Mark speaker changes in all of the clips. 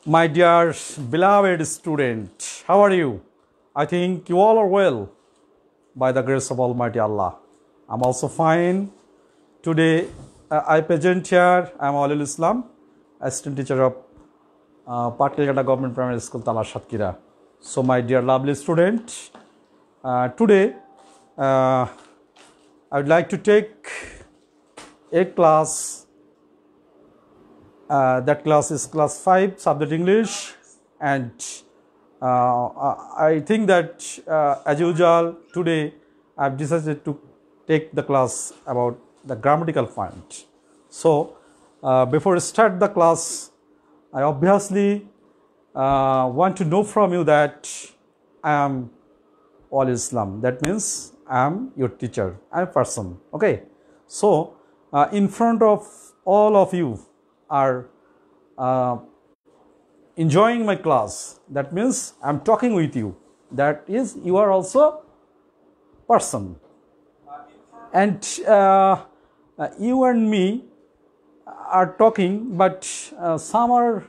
Speaker 1: My dear beloved student, how are you? I think you all are well by the grace of Almighty Allah. I'm also fine. Today I present here, I'm Md.Waliul Islam, assistant teacher of Patkelghata Government Primary School, Tala, Satkhira. So my dear lovely student, today I would like to take a class. That class is class 5, subject English, and I think that as usual today I have decided to take the class about the grammatical point. So before I start the class, I obviously want to know from you that I am Md.Waliul Islam. That means I am your teacher, I am a person. Okay. So in front of all of you are enjoying my class. That means I'm talking with you. That is, you are also person. And you and me are talking, but some are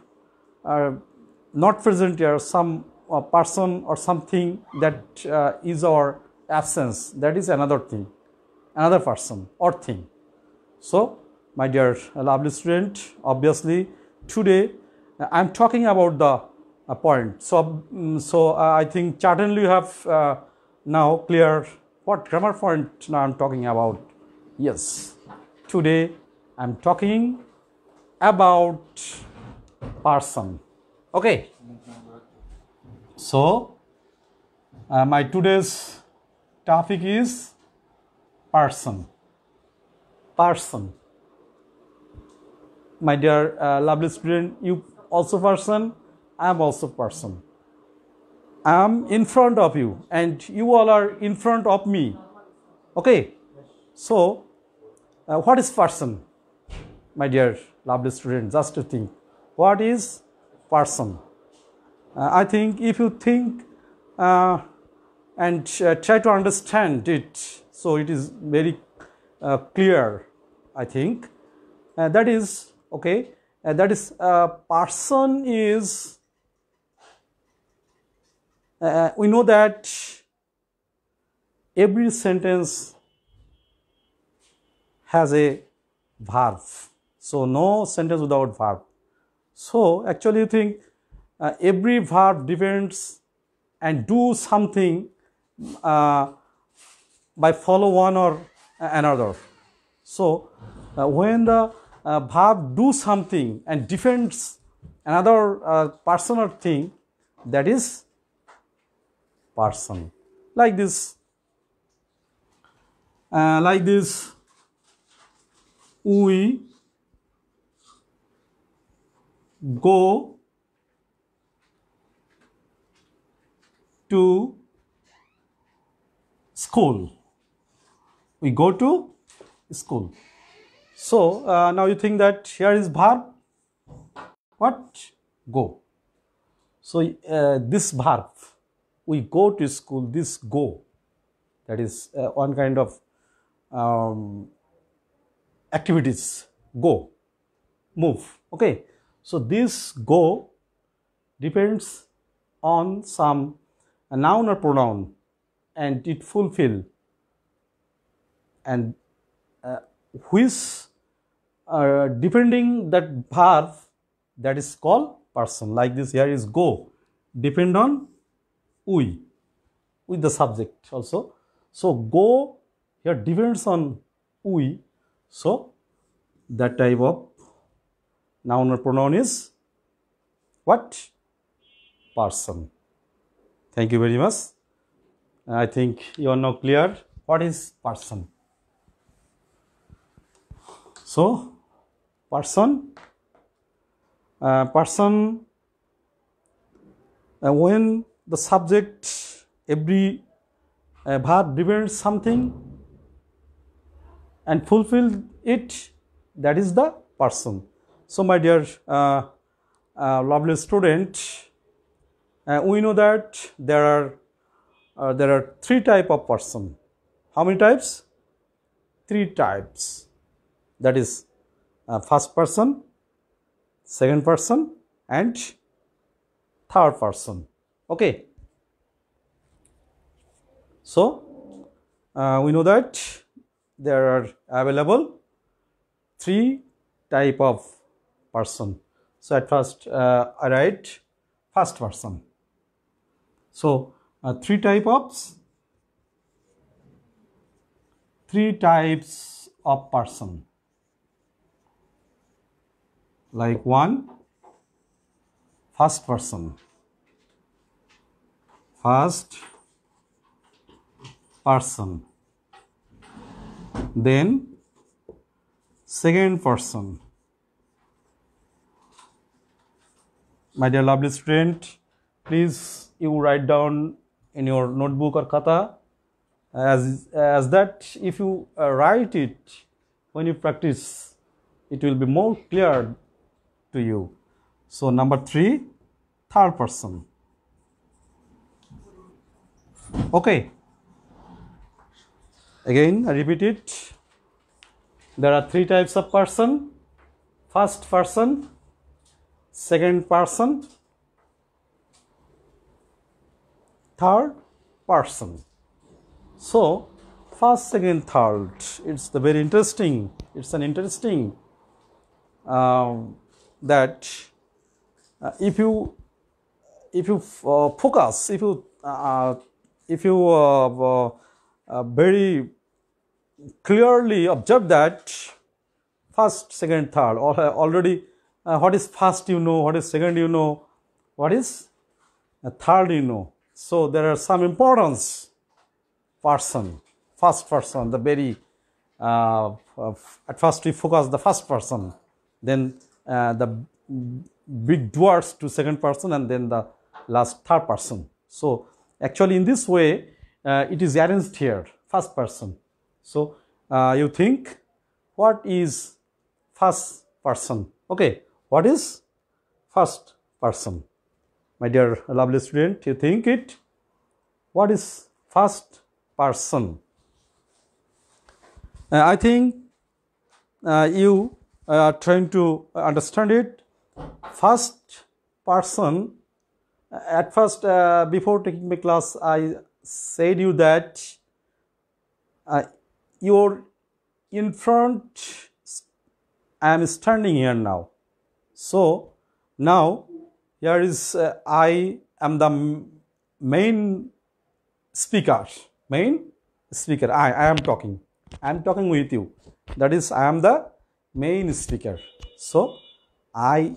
Speaker 1: not present here. Some person or something that is our absence. That is another thing, another person or thing. So, my dear lovely student, obviously today I'm talking about the point. So I think certainly you have now clear what grammar point now I'm talking about. Yes, today I'm talking about person. Okay. So my today's topic is person. Person. My dear lovely student, you also person, I am also person. I am in front of you and you all are in front of me. Okay. So what is person? My dear lovely student, just to think, what is person? I think if you think and try to understand it, so it is very clear, I think. That is, okay, that is, person is, we know that every sentence has a verb. So, no sentence without verb. So, actually you think every verb depends and do something by follow one or another. So, when the verb do something and defends another person or thing, that is person. Like this, we go to school. We go to school. So now you think that here is verb, what? Go. So this verb, we go to school, this go, that is one kind of activities, go, move. Okay. So this go depends on some noun or pronoun and it fulfill, and which depending that verb, that is called person. Like this, here is go, depend on we, with the subject also. So go here depends on we. So that type of noun or pronoun is what? Person. Thank you very much. I think you are now clear what is person. So person, when the subject, every verb depends something and fulfill it, that is the person. So my dear lovely student, we know that there are three types of person. How many types? 3 types. That is first person, second person, and third person. Okay. So we know that there are available 3 type of person. So at first I write first person. So 3 types of person, like 1, first person, then second person. My dear lovely student, please you write down in your notebook or khata, as that if you write it when you practice, it will be more clear to you. So number 3, third person. Okay. Again, I repeat it. There are 3 types of person: first person, second person, third person. So first, second, third. It's the very interesting. It's an interesting that if you focus, if you very clearly observe that first, second, third, already what is first you know, what is second you know, what is third you know. So there are some importance. Person, first person, the very at first we focus the first person, then the big dwarfs to second person, and then the last third person. So actually in this way it is arranged here, first person. So you think, what is first person? Okay, what is first person? My dear lovely student, you think it, what is first person? I think you are trying to understand it. First person, at first before taking my class I said you that you're in front, I am standing here now. So now here is I am the main speaker. I am talking with you. That is, I am the main speaker. So I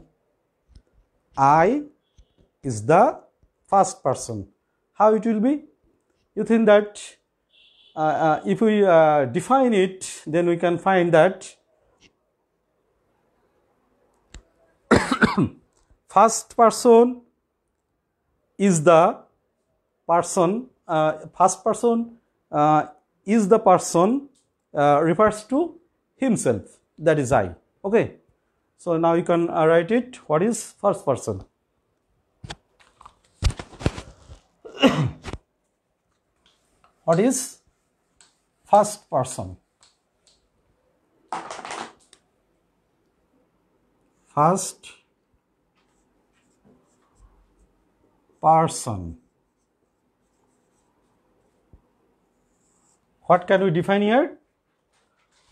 Speaker 1: is the first person. How it will be? You think that if we define it, then we can find that first person is the person, first person is the person refers to himself, that is I. Okay, so now you can write it. What is first person? What is first person? First person. What can we define here?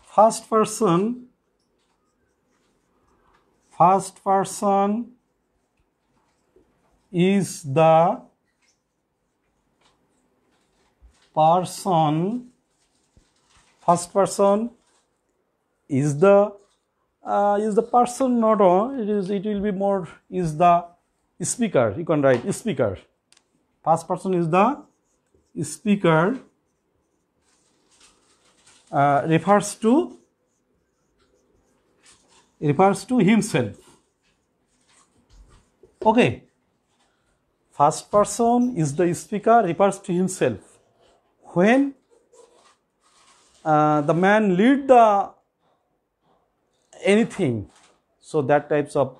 Speaker 1: First person is the person. First person is the person, not all. It will be more is the speaker. You can write speaker. First person is the speaker. Refers to himself. Okay. First person is the speaker, refers to himself. When the man lead the anything, so that types of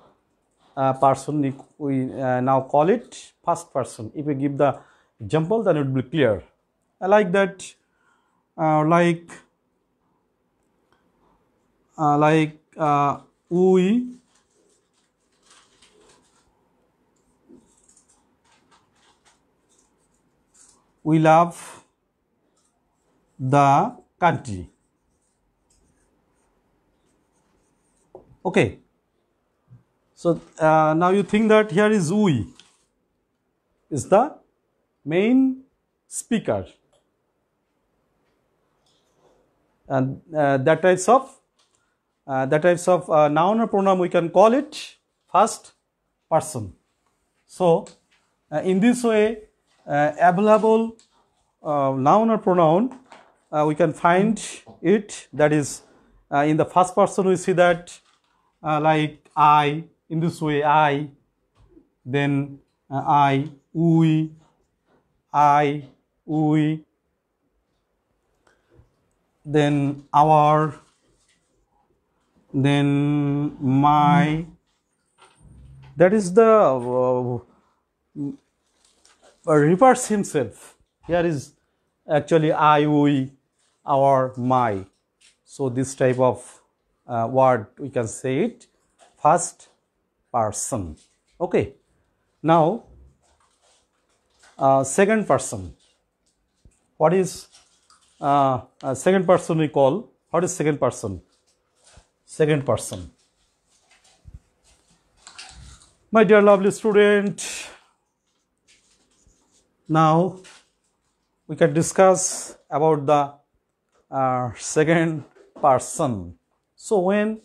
Speaker 1: person we now call it first person. If we give the example, then it will be clear. I like that. We we love the country. Okay. So now you think that here is we is the main speaker, and that types of noun or pronoun we can call it first person. So in this way, available noun or pronoun we can find it, that is in the first person we see that like I, in this way I, then I, we, then our, then my. That is the reverse himself. Here is actually I, we, our, my. So this type of word we can say it first person. Okay. Now second person. What is second person we call? What is second person? Second person. My dear lovely student, now we can discuss about the second person. So when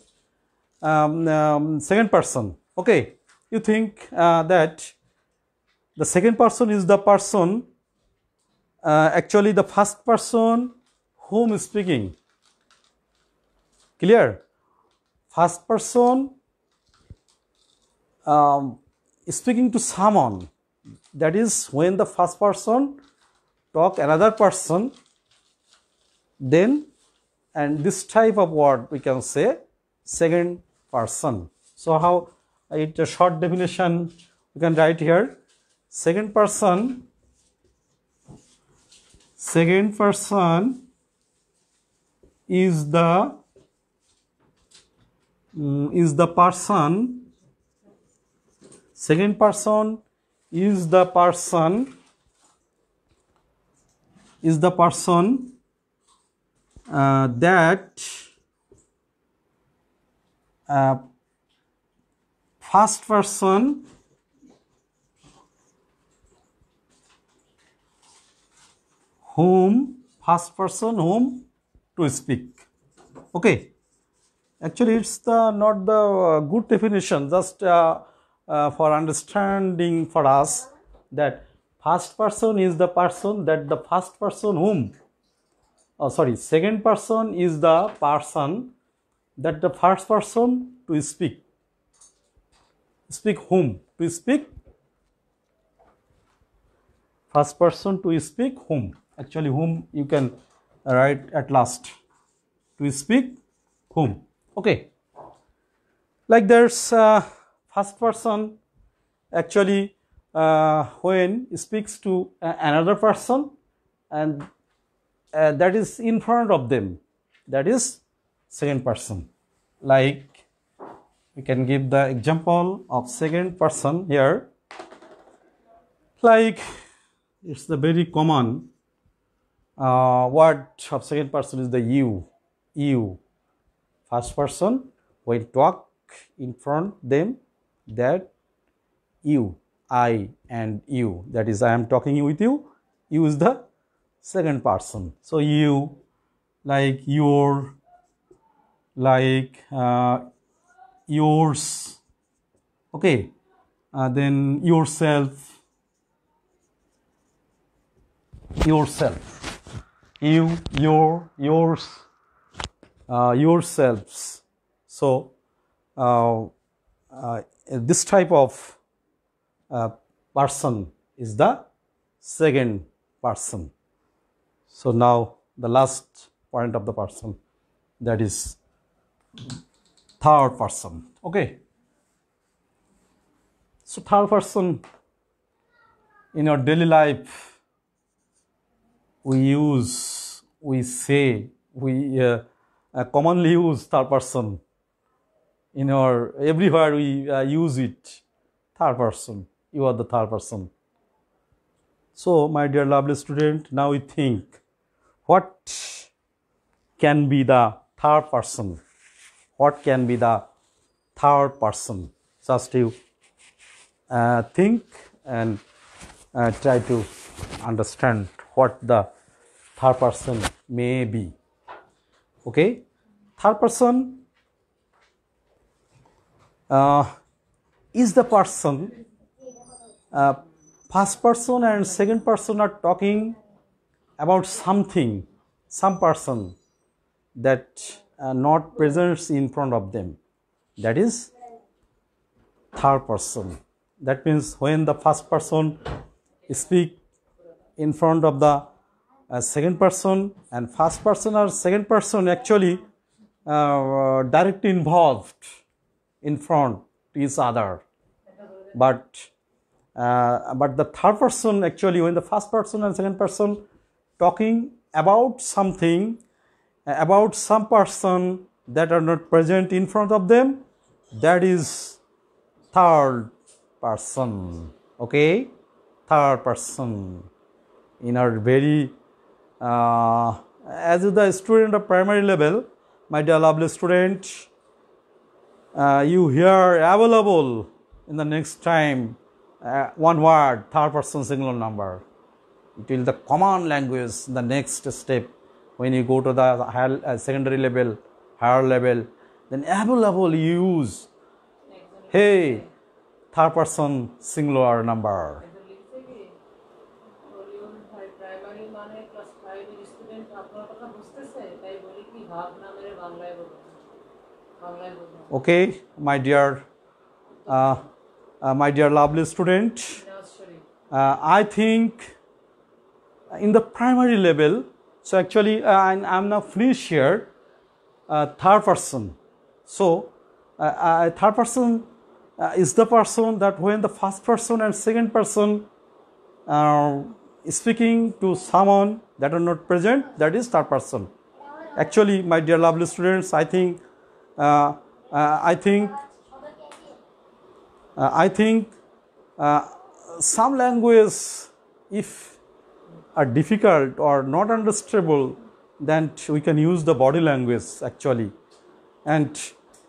Speaker 1: second person, okay, you think that the second person is the person, actually the first person whom is speaking. Clear? First person speaking to someone. That is when the first person talk another person, then, and this type of word we can say second person. So how it a short definition we can write here. Second person is the person. Second person is the person that first person whom to speak. Okay, actually it's not the good definition, just for understanding for us, that first person is the person that the first person whom, second person is the person that the first person to speak. Speak whom? To speak. First person to speak whom. Actually whom you can write at last. To speak whom. Okay. Like there's first person actually when speaks to another person, and that is in front of them, that is second person. Like we can give the example of second person here. Like it's the very common word of second person is the you. First person when talk in front them, that you, I and you, that is I am talking with you. You is the second person. So you, like your, like yours. Okay, then yourself, you, your, yours, yourselves. So this type of person is the second person. So now the last point of the person, that is third person. Okay, so third person in our daily life we commonly use third person. In our everywhere we use it. Third person. You are the third person. So, my dear lovely student, now we think what can be the third person? What can be the third person? Just you think and try to understand what the third person may be. Okay, third person is the person, first person and second person are talking about something, some person that not present in front of them. That is third person. That means when the first person speak in front of the second person, and first person or second person actually directly involved in front to each other, but the third person actually, when the first person and second person talking about something, about some person that are not present in front of them, that is third person. Okay, third person. In our very as the student of primary level, my dear lovely student, you hear available in the next time one word, third person singular number. It will the common language, the next step when you go to the higher, secondary level, higher level, then available you use, hey, third person singular number. Okay, my dear lovely student, I think in the primary level, so actually I'm now finished here, third person. So third person is the person that when the first person and second person speaking to someone that are not present, that is third person. Actually, my dear lovely students, I think some language, if are difficult or not understandable, then we can use the body language actually. And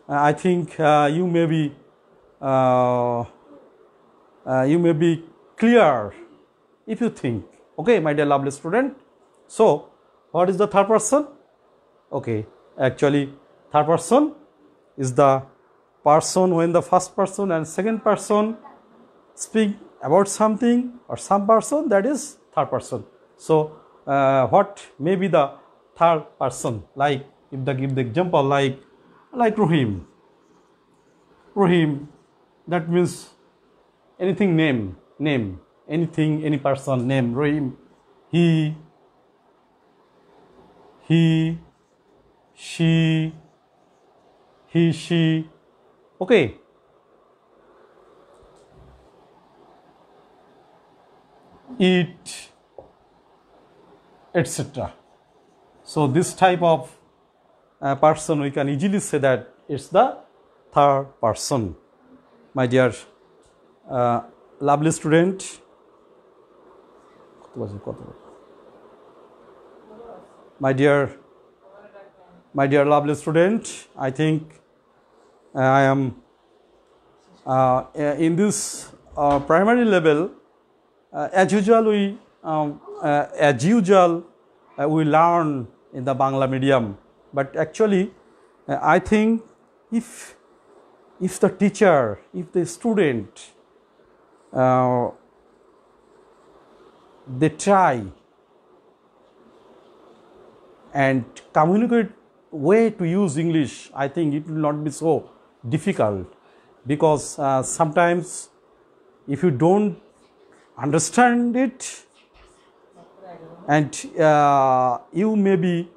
Speaker 1: I think you may be clear if you think. Okay, my dear lovely student. So, what is the third person? Okay, actually, third person is the person when the first person and second person speak about something or some person, that is third person. So, what may be the third person? Like, if they give the example, like Rahim. Rahim, that means anything name, anything, any person name, Rahim. He, she, okay. It, etc. So this type of person, we can easily say that it's the third person. My dear lovely student, my dear lovely student, I think I am in this primary level. As usual, we learn in the Bangla medium. But actually, I think if the teacher, if the student, they try and communicate way to use English, I think it will not be so difficult, because sometimes if you don't understand it and you may be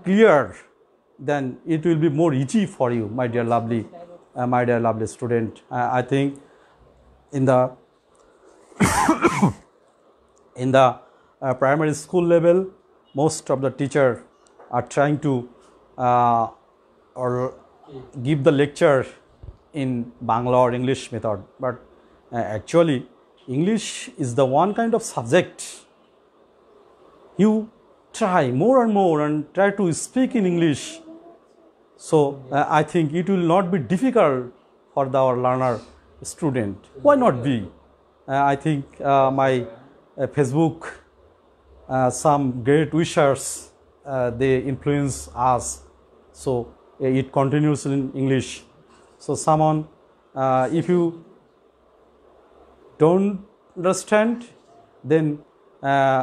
Speaker 1: clear, then it will be more easy for you, my dear lovely student. I think in the primary school level, most of the teachers are trying to or give the lecture in Bangla or English method, but actually English is the one kind of subject you try more and more and try to speak in English. So I think it will not be difficult for our learner student. Why not be? I think my Facebook, some great wishers, they influence us. So it continues in English. So someone, if you don't understand, then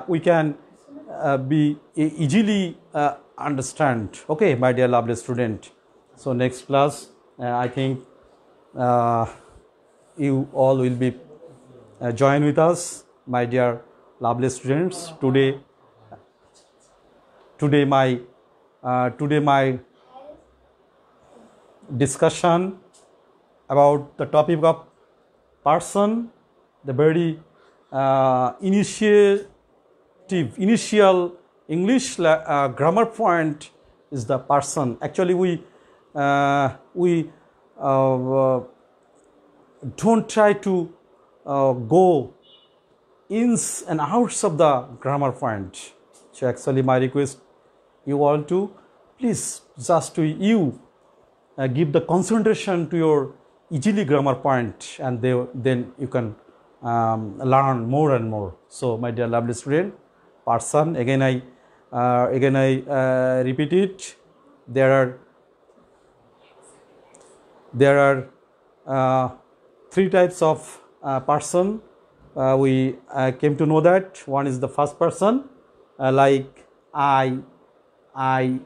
Speaker 1: we can be easily understand. Okay, my dear lovely student. So next class, I think you all will be join with us, my dear lovely students. Today my discussion about the topic of person, the very initial English grammar point is the person. Actually, we don't try to go ins and outs of the grammar point. So actually, my request you all to please just to you give the concentration to your easily grammar point, and then you can learn more and more. So my dear lovely student, person, again I repeat it. There are three types of person. We came to know that one is the first person, like I,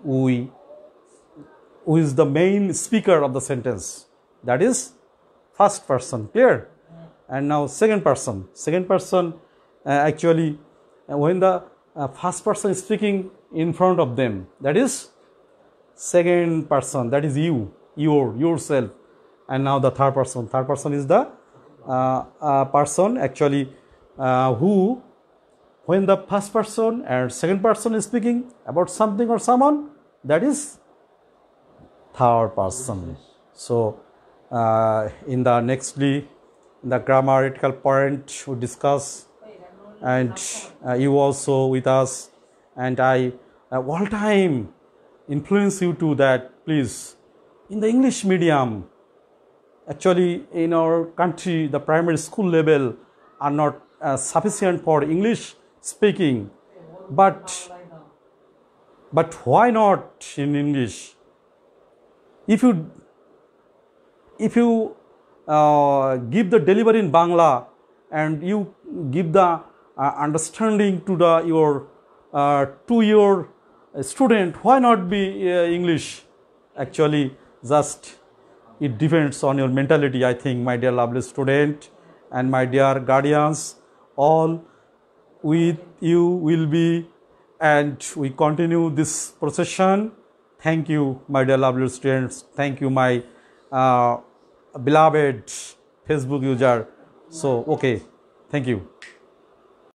Speaker 1: we, who is the main speaker of the sentence. That is first person. Clear? And now second person. Second person, actually, when the first person is speaking in front of them, that is second person. That is yourself. And now the third person. Third person is the person actually who, when the first person and second person is speaking about something or someone, that is third person. So in the nextly, the grammatical point we discuss, and you also with us, and I all time influence you to that. Please, in the English medium, actually in our country, the primary school level are not sufficient for English speaking, but why not in English? If you give the delivery in Bangla and you give the understanding to your student, why not be English? Actually, just it depends on your mentality, I think, my dear lovely student and my dear guardians. All with you will be, and we continue this procession. Thank you, my dear lovely students. Thank you, my beloved Facebook user. So, okay, thank you.